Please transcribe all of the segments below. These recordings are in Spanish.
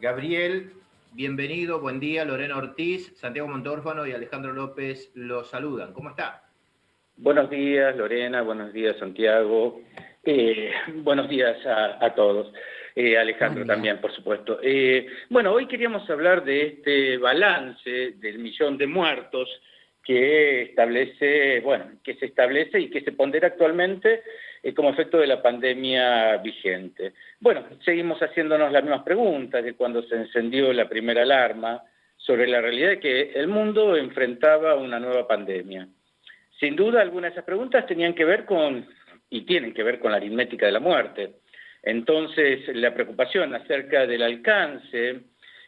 Gabriel, bienvenido, buen día. Lorena Ortiz, Santiago Montórfano y Alejandro López los saludan. ¿Cómo está? Buenos días, Lorena, buenos días, Santiago. Buenos días a todos. Alejandro también, por supuesto. Bueno, hoy queríamos hablar de este balance del millón de muertos que se establece y que se pondera actualmente como efecto de la pandemia vigente. Bueno, seguimos haciéndonos las mismas preguntas de cuando se encendió la primera alarma sobre la realidad de que el mundo enfrentaba una nueva pandemia. Sin duda, algunas de esas preguntas tenían que ver y tienen que ver con la aritmética de la muerte. Entonces, la preocupación acerca del alcance,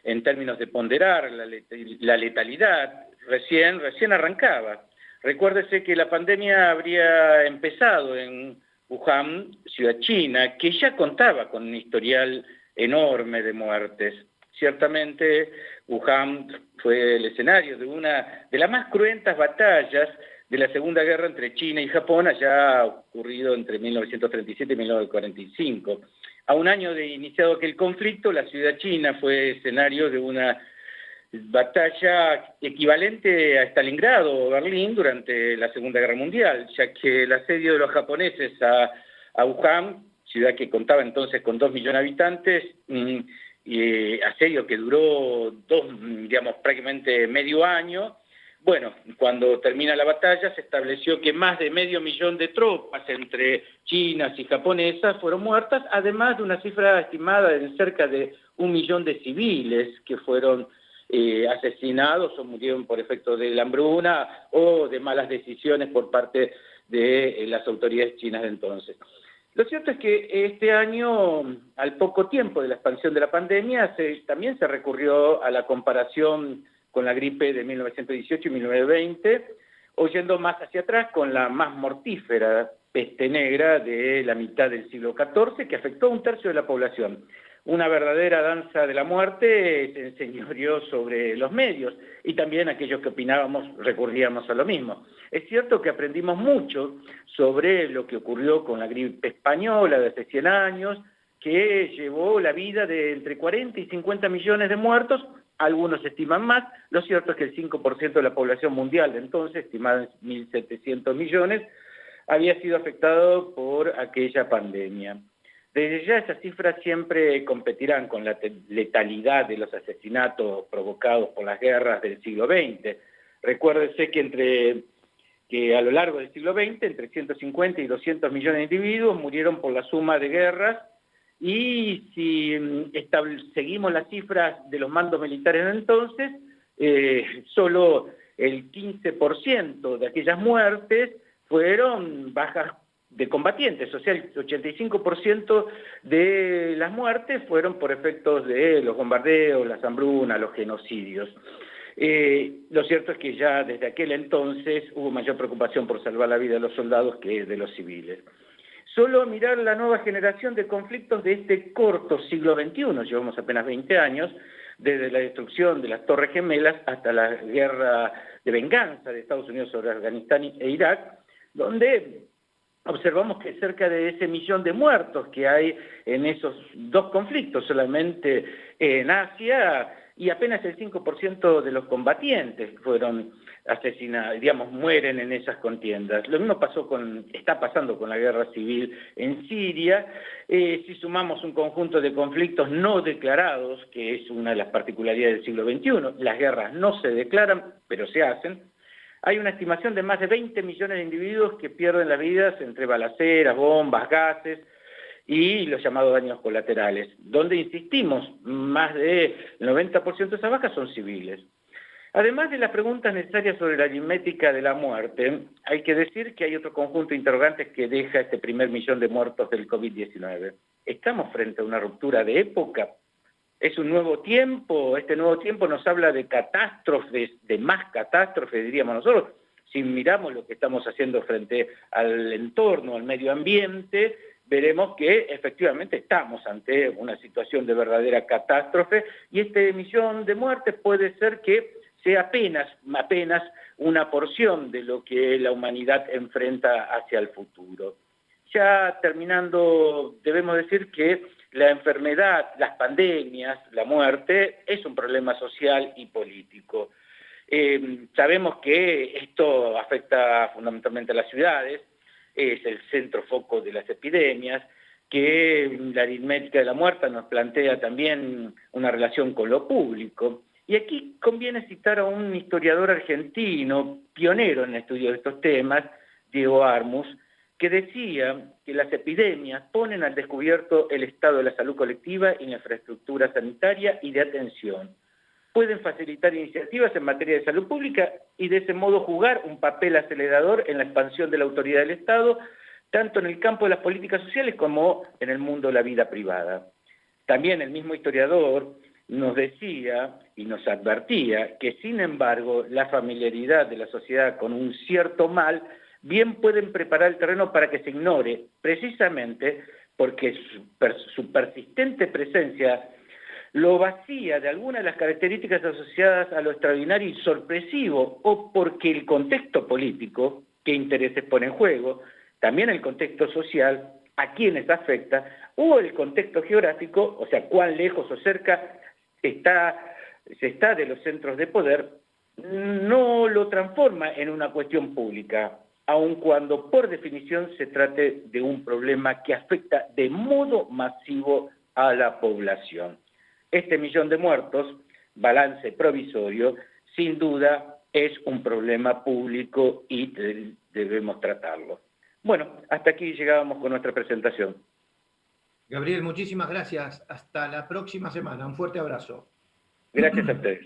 en términos de ponderar la letalidad, recién arrancaba. Recuérdese que la pandemia habría empezado en Wuhan, ciudad china, que ya contaba con un historial enorme de muertes. Ciertamente, Wuhan fue el escenario de una de las más cruentas batallas de la Segunda Guerra entre China y Japón, allá ocurrido entre 1937 y 1945. A un año de iniciado aquel conflicto, la ciudad china fue escenario de una batalla equivalente a Stalingrado o Berlín durante la Segunda Guerra Mundial, ya que el asedio de los japoneses a Wuhan, ciudad que contaba entonces con 2 millones de habitantes, asedio que duró prácticamente medio año. Bueno, cuando termina la batalla se estableció que más de 500.000 de tropas entre chinas y japonesas fueron muertas, además de una cifra estimada de cerca de 1 millón de civiles que fueron asesinados o murieron por efecto de la hambruna o de malas decisiones por parte de las autoridades chinas de entonces. Lo cierto es que este año, al poco tiempo de la expansión de la pandemia, también se recurrió a la comparación con la gripe de 1918 y 1920, o yendo más hacia atrás con la más mortífera peste negra de la mitad del siglo XIV, que afectó a 1/3 de la población. Una verdadera danza de la muerte se enseñoreó sobre los medios, y también aquellos que opinábamos recurríamos a lo mismo. Es cierto que aprendimos mucho sobre lo que ocurrió con la gripe española de hace 100 años, que llevó la vida de entre 40 y 50 millones de muertos. Algunos estiman más. Lo cierto es que el 5% de la población mundial de entonces, estimada en 1.700 millones, había sido afectado por aquella pandemia. Desde ya esas cifras siempre competirán con la letalidad de los asesinatos provocados por las guerras del siglo XX. Recuérdese que a lo largo del siglo XX, entre 150 y 200 millones de individuos murieron por la suma de guerras. Y si seguimos las cifras de los mandos militares de entonces, solo el 15% de aquellas muertes fueron bajas de combatientes, o sea, el 85% de las muertes fueron por efectos de los bombardeos, las hambrunas, los genocidios. Lo cierto es que ya desde aquel entonces hubo mayor preocupación por salvar la vida de los soldados que de los civiles. Solo mirar la nueva generación de conflictos de este corto siglo XXI, llevamos apenas 20 años, desde la destrucción de las Torres Gemelas hasta la guerra de venganza de Estados Unidos sobre Afganistán e Irak, donde observamos que cerca de ese 1 millón de muertos que hay en esos dos conflictos solamente en Asia, y apenas el 5% de los combatientes fueron asesinados, mueren en esas contiendas. Lo mismo está pasando con la guerra civil en Siria. Si sumamos un conjunto de conflictos no declarados, que es una de las particularidades del siglo XXI, las guerras no se declaran, pero se hacen. Hay una estimación de más de 20 millones de individuos que pierden las vidas entre balaceras, bombas, gases y los llamados daños colaterales, donde insistimos, más del 90% de esas bajas son civiles. Además de las preguntas necesarias sobre la aritmética de la muerte, hay que decir que hay otro conjunto de interrogantes que deja este primer 1 millón de muertos del COVID-19. ¿Estamos frente a una ruptura de época? ¿Es un nuevo tiempo? Este nuevo tiempo nos habla de catástrofes, de más catástrofes, diríamos nosotros. Si miramos lo que estamos haciendo frente al entorno, al medio ambiente, veremos que efectivamente estamos ante una situación de verdadera catástrofe, y este 1 millón de muertes puede ser que sea apenas una porción de lo que la humanidad enfrenta hacia el futuro. Ya terminando, debemos decir que la enfermedad, las pandemias, la muerte, es un problema social y político. Sabemos que esto afecta fundamentalmente a las ciudades, es el centro foco de las epidemias, que la aritmética de la muerte nos plantea también una relación con lo público. Y aquí conviene citar a un historiador argentino, pionero en el estudio de estos temas, Diego Armus, que decía que las epidemias ponen al descubierto el estado de la salud colectiva y la infraestructura sanitaria y de atención. Pueden facilitar iniciativas en materia de salud pública y de ese modo jugar un papel acelerador en la expansión de la autoridad del Estado, tanto en el campo de las políticas sociales como en el mundo de la vida privada. También el mismo historiador nos decía y nos advertía que, sin embargo, la familiaridad de la sociedad con un cierto mal bien pueden preparar el terreno para que se ignore, precisamente porque su persistente presencia lo vacía de algunas de las características asociadas a lo extraordinario y sorpresivo, o porque el contexto político, qué intereses pone en juego, también el contexto social, a quienes afecta, o el contexto geográfico, o sea, cuán lejos o cerca se está de los centros de poder, no lo transforma en una cuestión pública, aun cuando por definición se trate de un problema que afecta de modo masivo a la población. Este millón de muertos, balance provisorio, sin duda es un problema público y debemos tratarlo. Bueno, hasta aquí llegábamos con nuestra presentación. Gabriel, muchísimas gracias. Hasta la próxima semana. Un fuerte abrazo. Gracias a ustedes.